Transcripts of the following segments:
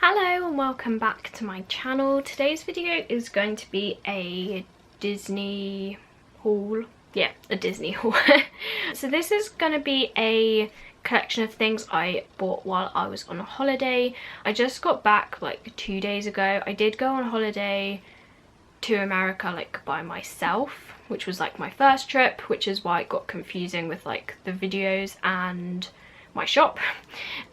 Hello and welcome back to my channel. Today's video is going to be a Disney haul. Yeah, a Disney haul. So this is going to be a collection of things I bought while I was on a holiday. I just got back like 2 days ago. I did go on holiday to America like by myself, which was like my first trip, which is why it got confusing with like the videos and my shop.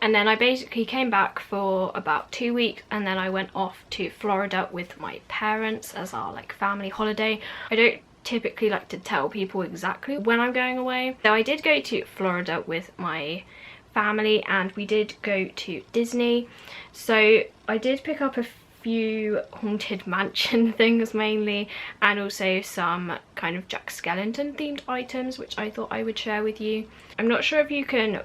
And then I basically came back for about 2 weeks, and then I went off to Florida with my parents as our like family holiday. I don't typically like to tell people exactly when I'm going away, so I did go to Florida with my family and we did go to Disney. So I did pick up a few haunted mansion things mainly, and also some kind of Jack Skellington themed items which I thought I would share with you. I'm not sure if you can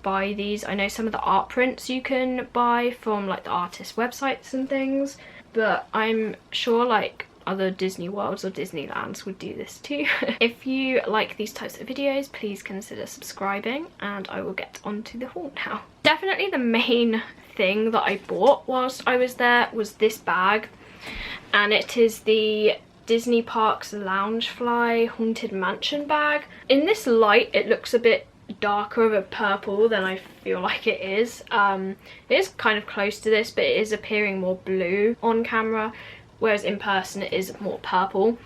buy these. I know some of the art prints you can buy from like the artist websites and things, but I'm sure like other Disney Worlds or Disneylands would do this too. If you like these types of videos, please consider subscribing, and I will get onto the haul now. Definitely the main thing that I bought whilst I was there was this bag, and it is the Disney Parks LOUNGEFLY Haunted Mansion bag. In this light it looks a bit darker of a purple than I feel like it is. It is kind of close to this, but it is appearing more blue on camera, whereas in person it is more purple.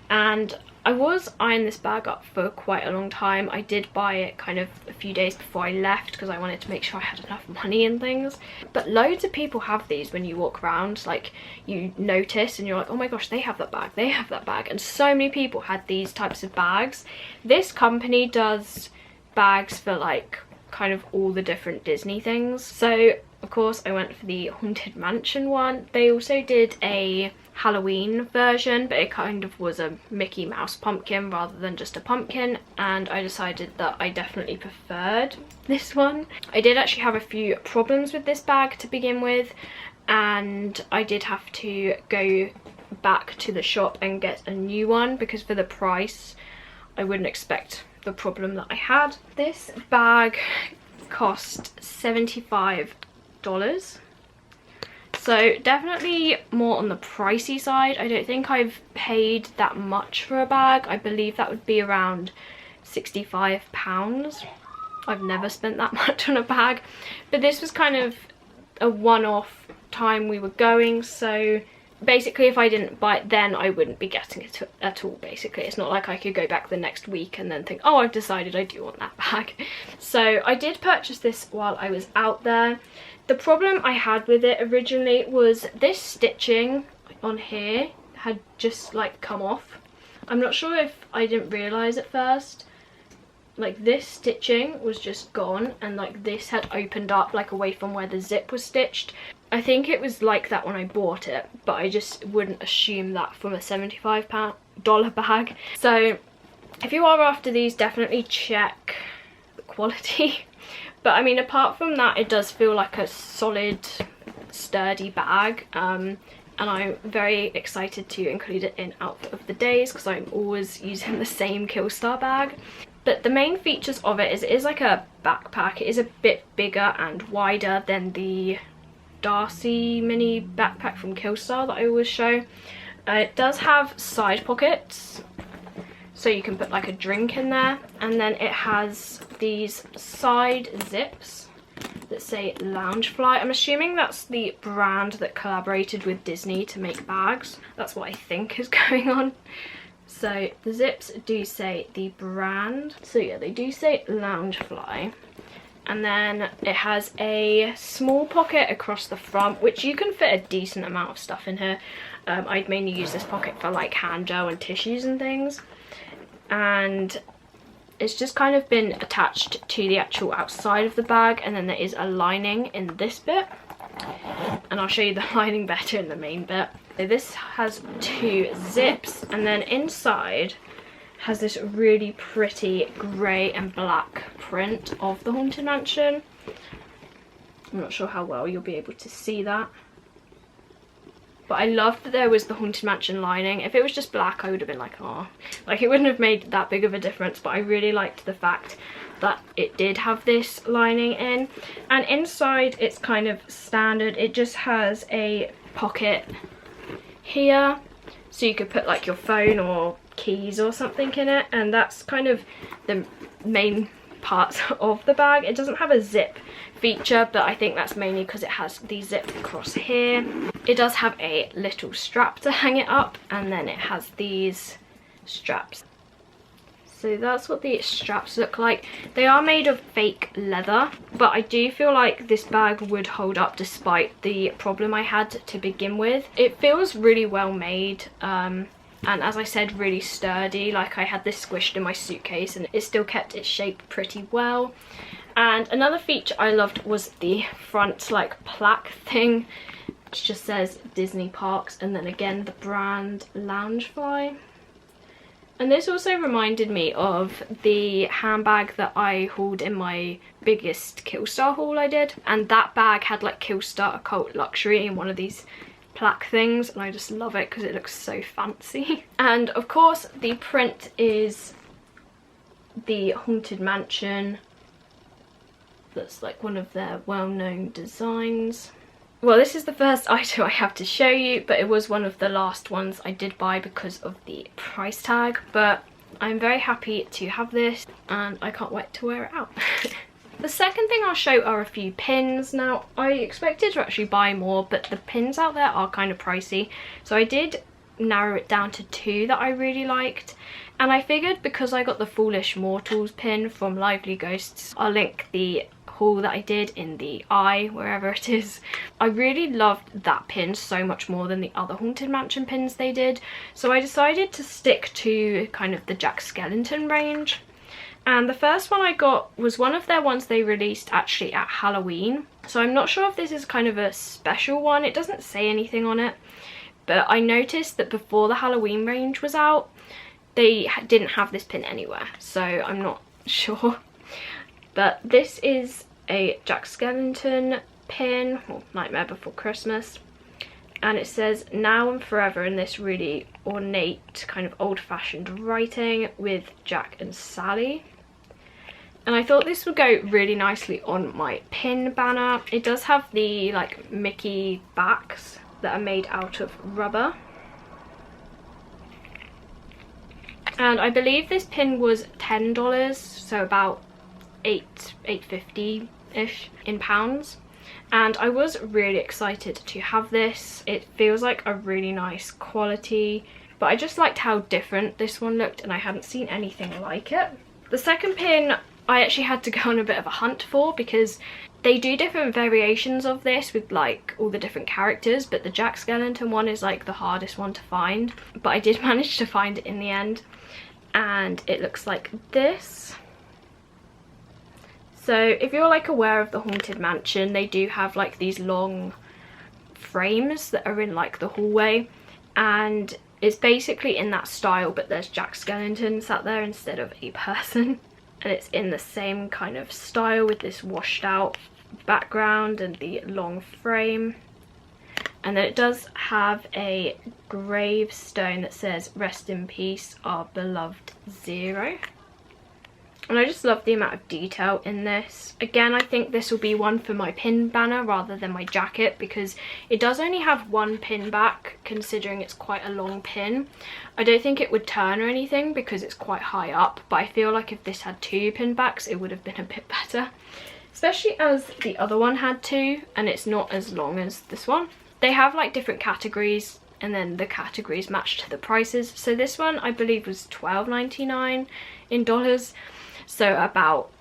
And I was eyeing this bag up for quite a long time. I did buy it kind of a few days before I left because I wanted to make sure I had enough money and things. But loads of people have these when you walk around, like you notice and you're like, oh my gosh, they have that bag, they have that bag. And so many people had these types of bags. This company does bags for like kind of all the different Disney things. So of course I went for the Haunted Mansion one. They also did a Halloween version, but it kind of was a Mickey Mouse pumpkin rather than just a pumpkin, and I decided that I definitely preferred this one. I did actually have a few problems with this bag to begin with, and I did have to go back to the shop and get a new one because for the price I wouldn't expect the problem that I had. This bag cost $75, so definitely more on the pricey side. I don't think I've paid that much for a bag. I believe that would be around £65. I've never spent that much on a bag, but this was kind of a one-off time we were going, so basically if I didn't buy it then I wouldn't be getting it at all. Basically it's not like I could go back the next week and then think, oh, I've decided I do want that bag. So I did purchase this while I was out there. The problem I had with it originally was this stitching on here had just like come off. I'm not sure if I didn't realise at first, like this stitching was just gone and like this had opened up like away from where the zip was stitched. I think it was like that when I bought it, but I just wouldn't assume that from a $75 bag. So if you are after these, definitely check the quality. But I mean, apart from that, it does feel like a solid, sturdy bag. And I'm very excited to include it in Outfit of the Days because I'm always using the same Killstar bag. But the main features of it is like a backpack. It is a bit bigger and wider than the Darcy mini backpack from Killstar that I always show. It does have side pockets, so you can put like a drink in there, and then it has these side zips that say LOUNGEFLY. I'm assuming that's the brand that collaborated with Disney to make bags. That's what I think is going on. So the zips do say the brand. So yeah, they do say LOUNGEFLY. And then it has a small pocket across the front, which you can fit a decent amount of stuff in here. I'd mainly use this pocket for like hand gel and tissues and things. And it's just kind of been attached to the actual outside of the bag, and then there is a lining in this bit. And I'll show you the lining better in the main bit. So this has 2 zips, and then inside has this really pretty grey and black print of the Haunted Mansion. I'm not sure how well you'll be able to see that, but I love that there was the Haunted Mansion lining. If it was just black I would have been like, oh, like it wouldn't have made that big of a difference, but I really liked the fact that it did have this lining in. And inside it's kind of standard. It just has a pocket here, so you could put like your phone or keys or something in it, and that's kind of the main parts of the bag. It doesn't have a zip feature, but I think that's mainly because it has the zip across here. It does have a little strap to hang it up, and then it has these straps. So that's what the straps look like. They are made of fake leather, but I do feel like this bag would hold up despite the problem I had to begin with. It feels really well made, and as I said, really sturdy. Like, I had this squished in my suitcase and it still kept its shape pretty well. And another feature I loved was the front like plaque thing, which just says Disney Parks, and then again the brand LOUNGEFLY. And this also reminded me of the handbag that I hauled in my biggest Killstar haul I did. And that bag had like Killstar Occult Luxury in one of these plaque things, and I just love it because it looks so fancy. And of course the print is the Haunted Mansion. That's like one of their well-known designs. Well, this is the first item I have to show you, but it was one of the last ones I did buy because of the price tag. But I'm very happy to have this and I can't wait to wear it out. The second thing I'll show are a few pins. Now, I expected to actually buy more, but the pins out there are kind of pricey. So I did narrow it down to 2 that I really liked. And I figured because I got the Foolish Mortals pin from Lively Ghosts, I'll link the haul that I did in the eye, wherever it is. I really loved that pin so much more than the other Haunted Mansion pins they did. So I decided to stick to kind of the Jack Skellington range. And the first one I got was one of their ones they released actually at Halloween. So I'm not sure if this is kind of a special one. It doesn't say anything on it. But I noticed that before the Halloween range was out, they didn't have this pin anywhere. So I'm not sure. But this is a Jack Skellington pin, or Nightmare Before Christmas. And it says now and forever in this really ornate kind of old-fashioned writing with Jack and Sally. And I thought this would go really nicely on my pin banner. It does have the like Mickey backs that are made out of rubber. And I believe this pin was $10, so about $8.50-ish in pounds. And I was really excited to have this. It feels like a really nice quality, but I just liked how different this one looked and I hadn't seen anything like it. The second pin I actually had to go on a bit of a hunt for because they do different variations of this with like all the different characters, but the Jack Skellington one is like the hardest one to find. But I did manage to find it in the end, and it looks like this. So if you're like aware of the Haunted Mansion, they do have like these long frames that are in like the hallway, and it's basically in that style, but there's Jack Skellington sat there instead of a person. And it's in the same kind of style with this washed out background and the long frame. And then it does have a gravestone that says rest in peace our beloved Zero. And I just love the amount of detail in this. Again, I think this will be one for my pin banner rather than my jacket, because it does only have one pin back considering it's quite a long pin. I don't think it would turn or anything because it's quite high up, but I feel like if this had 2 pin backs it would have been a bit better. Especially as the other one had 2 and it's not as long as this one. They have like different categories and then the categories match to the prices. So this one I believe was $12.99 in dollars. So about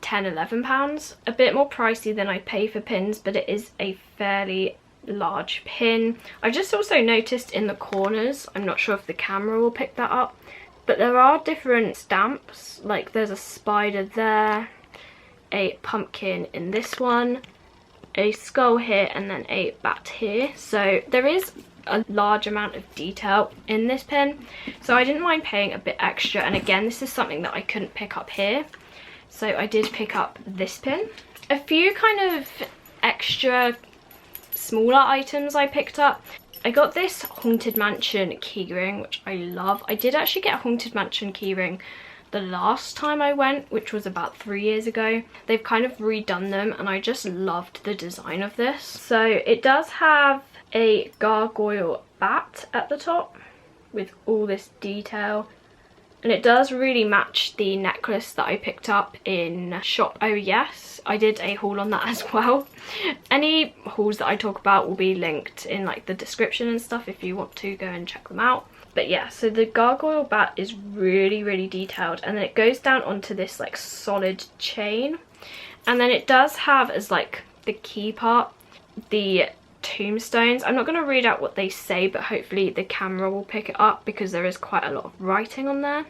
£10–11. A bit more pricey than I pay for pins, but it is a fairly large pin. I've just also noticed in the corners, I'm not sure if the camera will pick that up, but there are different stamps. Like there's a spider there, a pumpkin in this one, a skull here, and then a bat here. So there is a large amount of detail in this pin, so I didn't mind paying a bit extra. And again, this is something that I couldn't pick up here, so I did pick up this pin. A few kind of extra smaller items I picked up. I got this Haunted Mansion keyring, which I love. I did actually get a Haunted Mansion keyring the last time I went, which was about 3 years ago. They've kind of redone them and I just loved the design of this. So it does have a gargoyle bat at the top with all this detail, and it does really match the necklace that I picked up in Shop Oh Yes. I did a haul on that as well. Any hauls that I talk about will be linked in like the description and stuff if you want to go and check them out. But yeah, so the gargoyle bat is really, really detailed, and then it goes down onto this like solid chain, and then it does have as like the key part the tombstones. I'm not going to read out what they say, but hopefully the camera will pick it up because there is quite a lot of writing on there.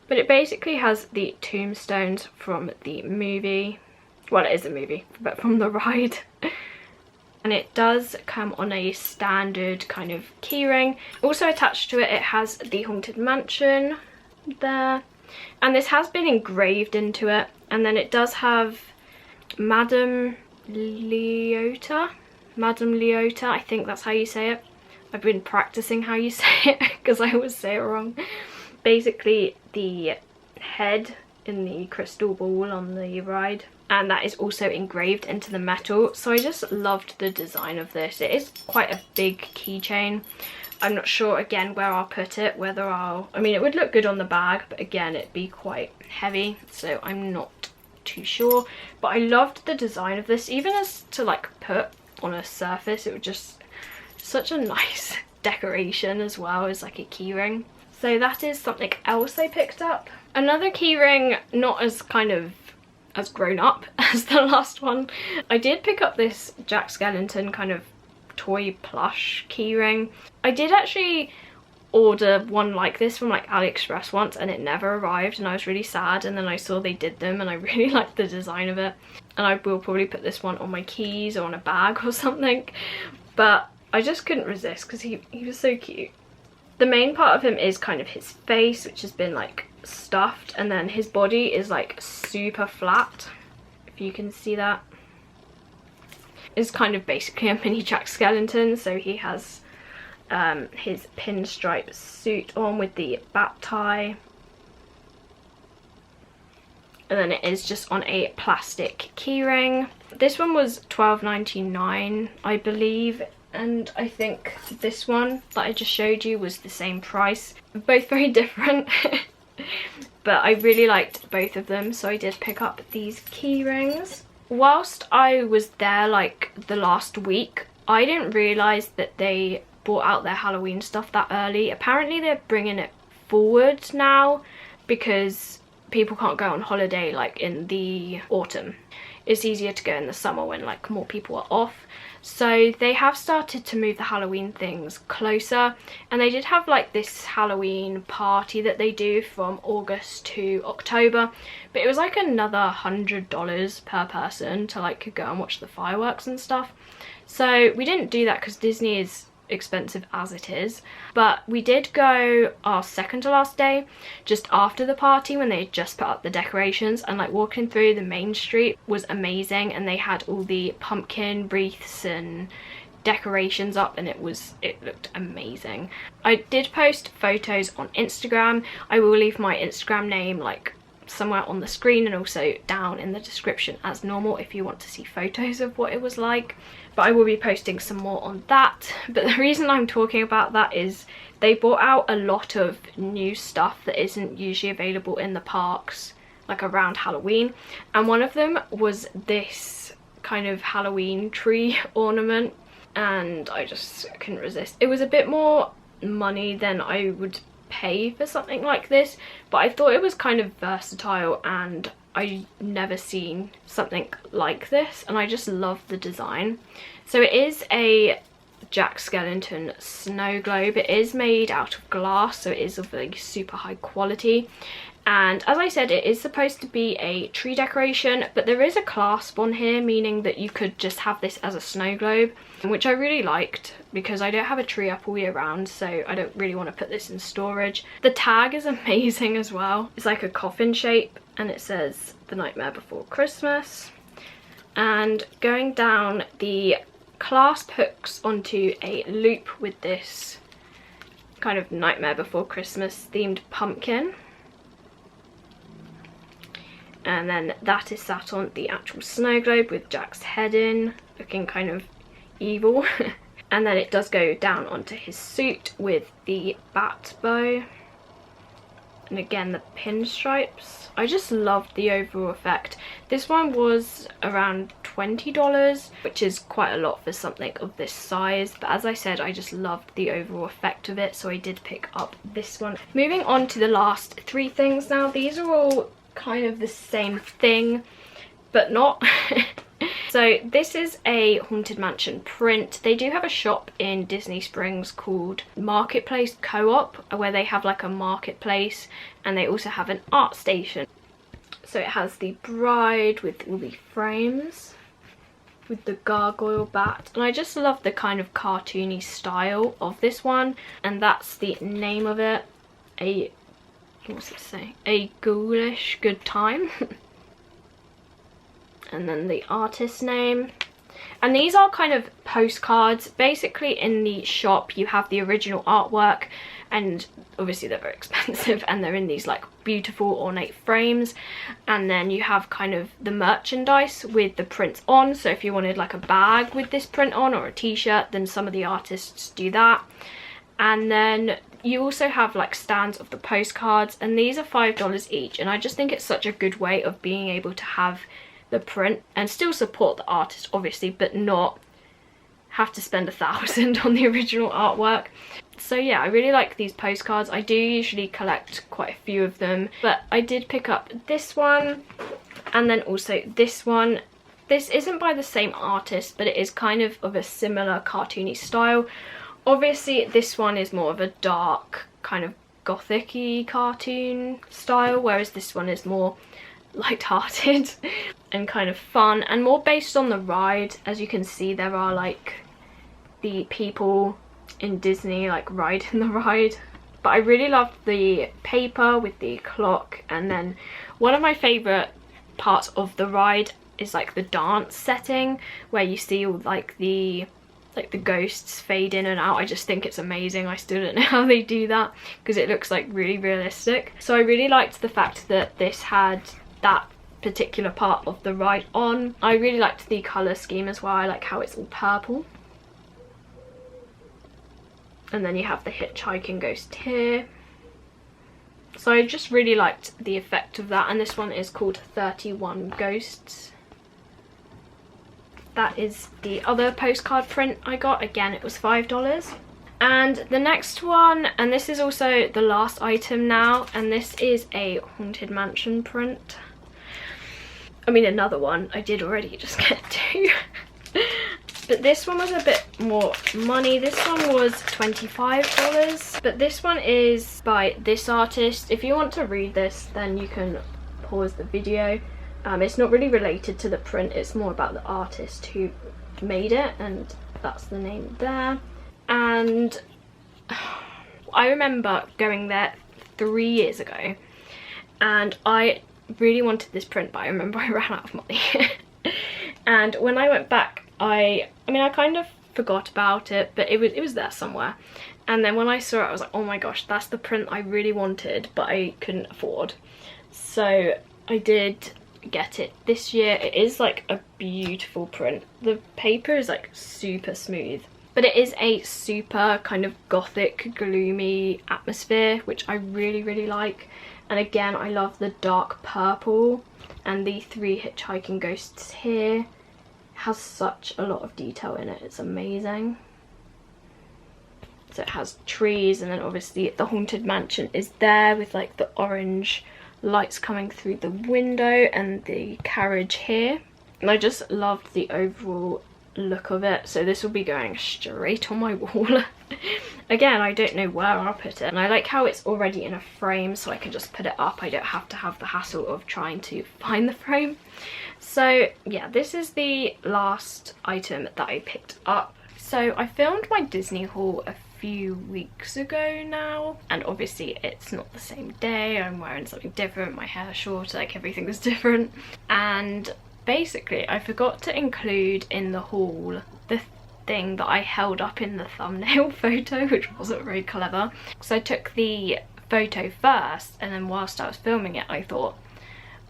But it basically has the tombstones from the movie. Well, it is a movie, but from the ride. And it does come on a standard kind of keyring. Also attached to it, it has the Haunted Mansion there. And this has been engraved into it. And then it does have Madame Leota, I think that's how you say it. I've been practicing how you say it because I always say it wrong. Basically the head in the crystal ball on the ride, and that is also engraved into the metal. So I just loved the design of this. It is quite a big keychain. I'm not sure again where I'll put it, whether I mean it would look good on the bag, but again it'd be quite heavy, so I'm not too sure. But I loved the design of this, even as to like put on a surface. It was just such a nice decoration as well as like a keyring. So that is something else I picked up. Another keyring, not as kind of as grown up as the last one. I did pick up this Jack Skellington kind of toy plush keyring. I did actually order one like this from like AliExpress once and it never arrived, and I was really sad, and then I saw they did them and I really liked the design of it, and I will probably put this one on my keys or on a bag or something. But I just couldn't resist because he was so cute. The main part of him is kind of his face, which has been like stuffed, and then his body is like super flat, if you can see that. It's kind of basically a mini Jack Skellington. So he has his pinstripe suit on with the bat tie, and then it is just on a plastic keyring. This one was $12.99 I believe, and I think this one that I just showed you was the same price. Both very different but I really liked both of them, so I did pick up these key-rings. Whilst I was there like the last week, I didn't realise that they brought out their Halloween stuff that early. Apparently they're bringing it forward now because people can't go on holiday like in the autumn. It's easier to go in the summer when like more people are off. So they have started to move the Halloween things closer, and they did have like this Halloween party that they do from August to October, but it was like another $100 per person to like go and watch the fireworks and stuff. So we didn't do that because Disney is expensive as it is, but we did go our second to last day just after the party when they had just put up the decorations, and like walking through the main street was amazing, and they had all the pumpkin wreaths and decorations up, and it looked amazing. I did post photos on Instagram. I will leave my Instagram name like somewhere on the screen and also down in the description as normal if you want to see photos of what it was like, but I will be posting some more on that. But the reason I'm talking about that is they brought out a lot of new stuff that isn't usually available in the parks like around Halloween, and one of them was this kind of Halloween tree ornament, and I just couldn't resist. It was a bit more money than I would pay for something like this, but I thought it was kind of versatile, and I never seen something like this, and I just love the design. So it is a Jack Skellington snow globe. It is made out of glass, so it is of like super high quality, and as I said, it is supposed to be a tree decoration, but there is a clasp on here, meaning that you could just have this as a snow globe, which I really liked because I don't have a tree up all year round, so I don't really want to put this in storage. The tag is amazing as well. It's like a coffin shape, and it says The Nightmare Before Christmas. And going down, the clasp hooks onto a loop with this kind of Nightmare Before Christmas themed pumpkin. and then that is sat on the actual snow globe with Jack's head in, looking kind of evil. And then it does go down onto his suit with the bat bow. And again, the pinstripes. I just loved the overall effect. This one was around $20, which is quite a lot for something of this size. But as I said, I just loved the overall effect of it, so I did pick up this one. Moving on to the last three things now. These are all kind of the same thing, but not. So this is a Haunted Mansion print. They do have a shop in Disney Springs called Marketplace Co-op, where they have like a marketplace, and they also have an art station. So it has the bride with all the frames, with the gargoyle bat, and I just love the kind of cartoony style of this one, and that's the name of it. What's it say? A Ghoulish Good Time. And then the artist name. And these are kind of postcards. Basically in the shop you have the original artwork, and obviously they're very expensive, and they're in these like beautiful ornate frames, and then you have kind of the merchandise with the prints on. So if you wanted like a bag with this print on, or a t-shirt, then some of the artists do that. And then you also have like stands of the postcards, and these are $5 each, and I just think it's such a good way of being able to have the print and still support the artist obviously, but not have to spend $1,000 on the original artwork. So yeah, I really like these postcards. I do usually collect quite a few of them, but I did pick up this one and then also this one. This isn't by the same artist, but it is kind of a similar cartoony style. Obviously this one is more of a dark kind of gothic-y cartoon style, whereas this one is more light-hearted and kind of fun and more based on the ride. As you can see, there are like the people in Disney like riding the ride. But I really loved the paper with the clock, and then one of my favourite parts of the ride is like the dance setting, where you see all like the ghosts fade in and out. I just think it's amazing. I still don't know how they do that because it looks like really realistic. So I really liked the fact that this had that particular part of the ride on. I really liked the colour scheme as well. I like how it's all purple. And then you have the hitchhiking ghost here. So I just really liked the effect of that, and this one is called 31 Ghosts. That is the other postcard print I got. Again, it was $5. And the next one, and this is also the last item now, and this is a Haunted Mansion print. I mean, another one. I did already just get two. But this one was a bit more money. This one was $25. But this one is by this artist. If you want to read this, then you can pause the video. It's not really related to the print. It's more about the artist who made it, and that's the name there. And I remember going there 3 years ago, and I really wanted this print, but I remember I ran out of money. And when I went back, I mean I kind of forgot about it, but it was there somewhere. And then when I saw it, I was like, oh my gosh, that's the print I really wanted, but I couldn't afford. So I did get it this year. It is like a beautiful print. The paper is like super smooth, but it is a super kind of gothic, gloomy atmosphere, which I really like. And again, I love the dark purple, and the 3 hitchhiking ghosts here has such a lot of detail in it. It's amazing. So it has trees, and then obviously the Haunted Mansion is there with like the orange lights coming through the window and the carriage here. And I just loved the overall look of it. So this will be going straight on my wall. Again, I don't know where I'll put it, and I like how it's already in a frame, so I can just put it up. I don't have to have the hassle of trying to find the frame. So yeah, this is the last item that I picked up. So I filmed my Disney haul a few weeks ago now, and obviously it's not the same day. I'm wearing something different, my hair's short, like everything was different. And basically I forgot to include in the haul the thing that I held up in the thumbnail photo, which wasn't very clever. So I took the photo first, and then whilst I was filming it I thought,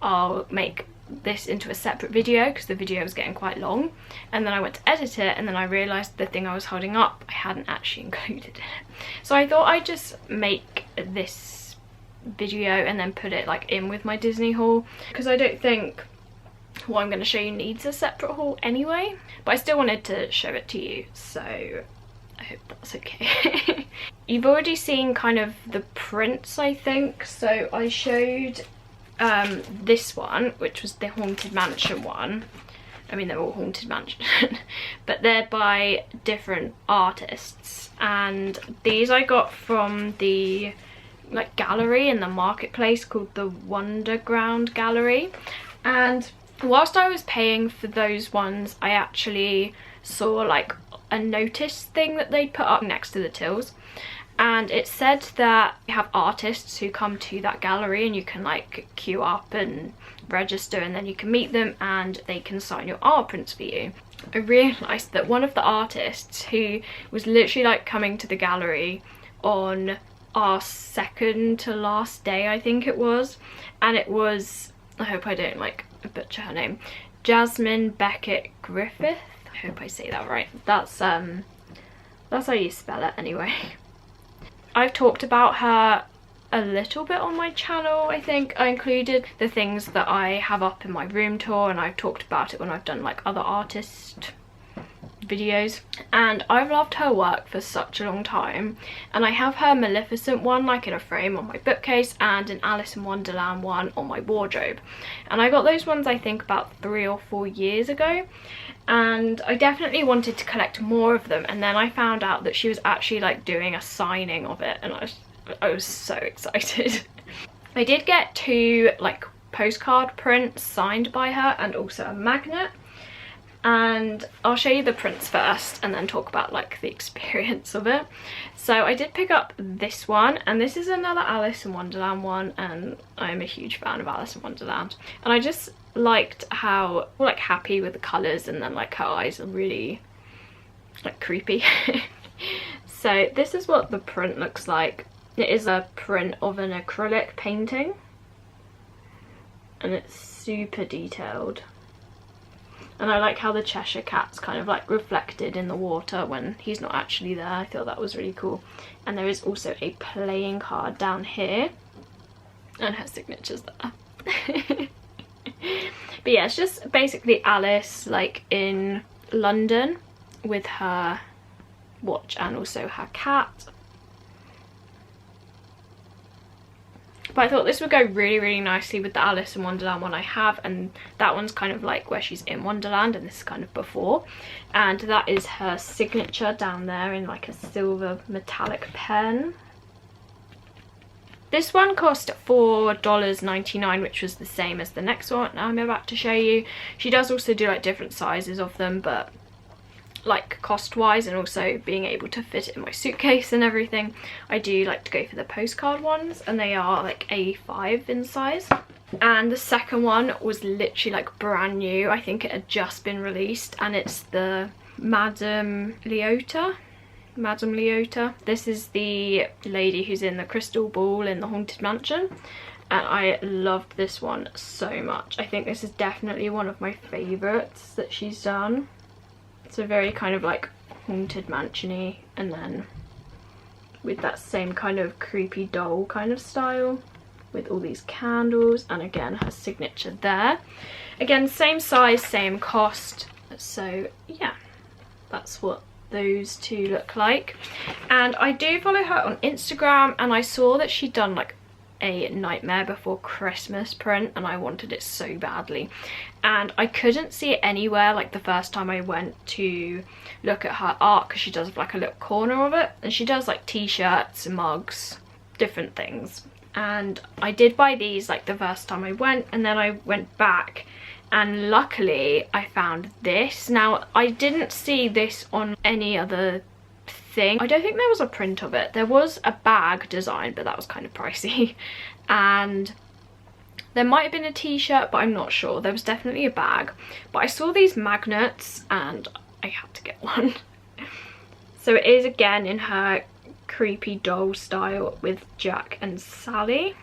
I'll make this into a separate video because the video was getting quite long, and then I went to edit it and then I realised the thing I was holding up I hadn't actually included in it. So I thought I'd just make this video and then put it like in with my Disney haul, because I don't think what I'm going to show you needs a separate haul anyway, but I still wanted to show it to you, so I hope that's okay. You've already seen kind of the prints, I think, so I showed this one, which was the Haunted Mansion one. I mean, they're all Haunted Mansion, but they're by different artists, and these I got from the like gallery in the marketplace called the Wonderground Gallery. And whilst I was paying for those ones, I actually saw like a notice thing that they put up next to the tills, and it said that you have artists who come to that gallery and you can like queue up and register, and then you can meet them and they can sign your art prints for you. I realised that one of the artists, who was literally like coming to the gallery on our second to last day, I think it was, and it was, I hope I don't like butcher her name, Jasmine Becket-Griffith. I hope I say that right. That's how you spell it anyway. I've talked about her a little bit on my channel. I think I included the things that I have up in my room tour, and I've talked about it when I've done like other artist videos, and I've loved her work for such a long time. And I have her Maleficent one like in a frame on my bookcase, and an Alice in Wonderland one on my wardrobe, and I got those ones I think about 3 or 4 years ago, and I definitely wanted to collect more of them. And then I found out that she was actually like doing a signing of it, and I was so excited. I did get 2 like postcard prints signed by her and also a magnet, and I'll show you the prints first and then talk about like the experience of it. So I did pick up this one, and this is another Alice in Wonderland one, and I'm a huge fan of Alice in Wonderland, and I just liked how like happy with the colours, and then like her eyes are really like creepy. So this is what the print looks like. It is a print of an acrylic painting, and it's super detailed. And I like how the Cheshire Cat's kind of like reflected in the water when he's not actually there. I thought that was really cool. And there is also a playing card down here, and her signature's there. But yeah, it's just basically Alice like in London with her watch and also her cat. But I thought this would go really, really nicely with the Alice in Wonderland one I have, and that one's kind of like where she's in Wonderland, and this is kind of before. And that is her signature down there in like a silver metallic pen. This one cost $4.99, which was the same as the next one I'm about to show you. She does also do like different sizes of them, but like cost wise and also being able to fit it in my suitcase and everything, I do like to go for the postcard ones, and they are like A5 in size. And the second one was literally like brand new. I think it had just been released, and it's the Madame Leota. This is the lady who's in the crystal ball in the Haunted Mansion, and I loved this one so much. I think this is definitely one of my favourites that she's done. It's a very kind of like Haunted Mansion-y, and then with that same kind of creepy doll kind of style with all these candles, and again her signature there. Again, same size, same cost. So yeah, that's what those two look like. And I do follow her on Instagram, and I saw that she'd done like a Nightmare Before Christmas print, and I wanted it so badly, and I couldn't see it anywhere like the first time I went to look at her art, because she does like a little corner of it, and she does like t-shirts, mugs, different things. And I did buy these like the first time I went, and then I went back, and luckily I found this. Now I didn't see this on any other thing. I don't think there was a print of it. There was a bag design, but that was kind of pricey, and there might have been a t-shirt, but I'm not sure. There was definitely a bag, but I saw these magnets and I had to get one. So it is again in her creepy doll style with Jack and Sally,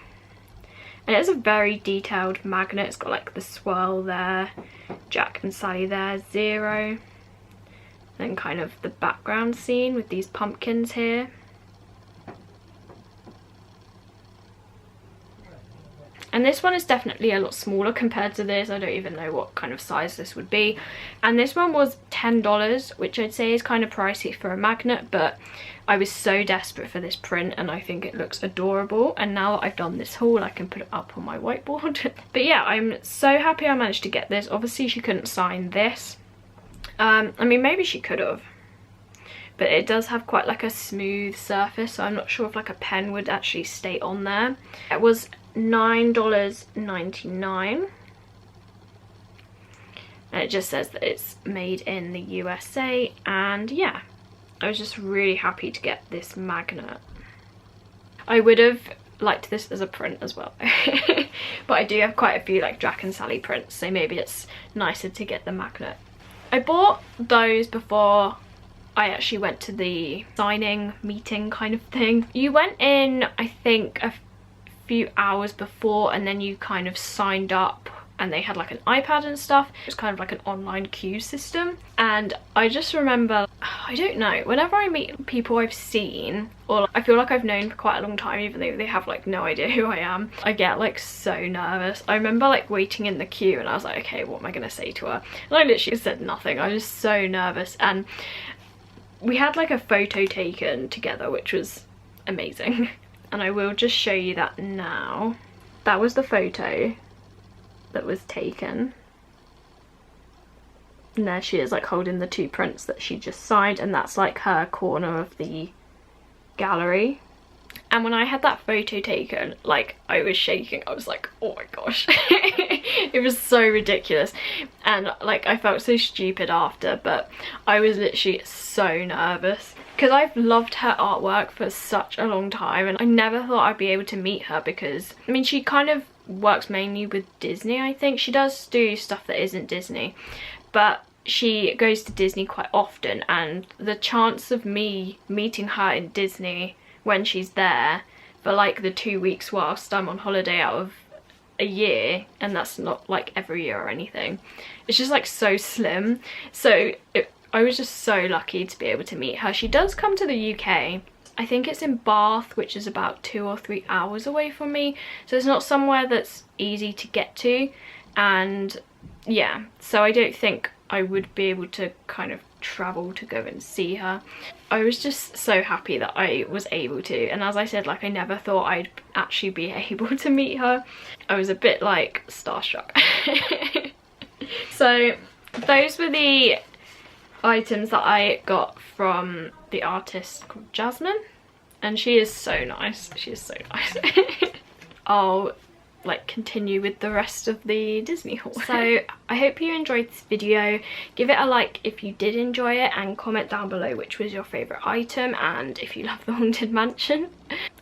And it's a very detailed magnet. It's got like the swirl there, Jack and Sally there, 0. Then kind of the background scene with these pumpkins here. And this one is definitely a lot smaller compared to this. I don't even know what kind of size this would be. And this one was $10, which I'd say is kind of pricey for a magnet, but I was so desperate for this print and I think it looks adorable. And now that I've done this haul, I can put it up on my whiteboard. But yeah, I'm so happy I managed to get this. Obviously she couldn't sign this. I mean, maybe she could have, but it does have quite like a smooth surface, so I'm not sure if like a pen would actually stay on there. It was $9.99, and it just says that it's made in the USA. And yeah, I was just really happy to get this magnet. I would have liked this as a print as well but I do have quite a few like Jack and Sally prints, so maybe it's nicer to get the magnet. I bought those before I actually went to the signing meeting kind of thing. You went in, I think, a few hours before, and then you kind of signed up and they had like an iPad and stuff. It was kind of like an online queue system. And I just remember, I don't know, whenever I meet people I've seen or I feel like I've known for quite a long time, even though they have like no idea who I am, I get like so nervous. I remember like waiting in the queue and I was like, okay, what am I gonna say to her? And I literally said nothing. I was so nervous. And we had like a photo taken together, which was amazing. And I will just show you that now. That was the photo that was taken. And there she is, like holding the 2 prints that she just signed, and that's like her corner of the gallery. And when I had that photo taken, like I was shaking. I was like, oh my gosh. It was so ridiculous, and like I felt so stupid after, but I was literally so nervous because I've loved her artwork for such a long time, and I never thought I'd be able to meet her because, I mean, she kind of works mainly with Disney. I think she does do stuff that isn't Disney, but she goes to Disney quite often, and the chance of me meeting her in Disney when she's there for like the 2 weeks whilst I'm on holiday out of a year, and that's not like every year or anything, it's just like so slim. So I was just so lucky to be able to meet her. She does come to the UK. I think it's in Bath, which is about 2 or 3 hours away from me, so it's not somewhere that's easy to get to. And yeah, so I don't think I would be able to kind of travel to go and see her. I was just so happy that I was able to, and as I said, like I never thought I'd actually be able to meet her. I was a bit like starstruck. So those were the items that I got from the artist called Jasmine, and she is so nice. She is so nice. I'll like continue with the rest of the Disney haul. So I hope you enjoyed this video. Give it a like if you did enjoy it, and comment down below which was your favourite item and if you love the Haunted Mansion.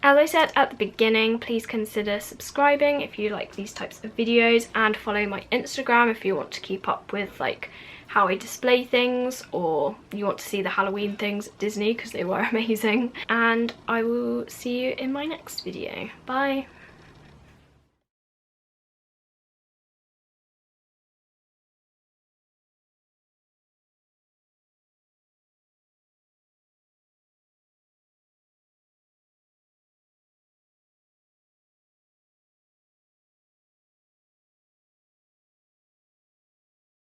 As I said at the beginning, please consider subscribing if you like these types of videos, and follow my Instagram if you want to keep up with like how I display things, or you want to see the Halloween things at Disney because they were amazing. And I will see you in my next video. Bye.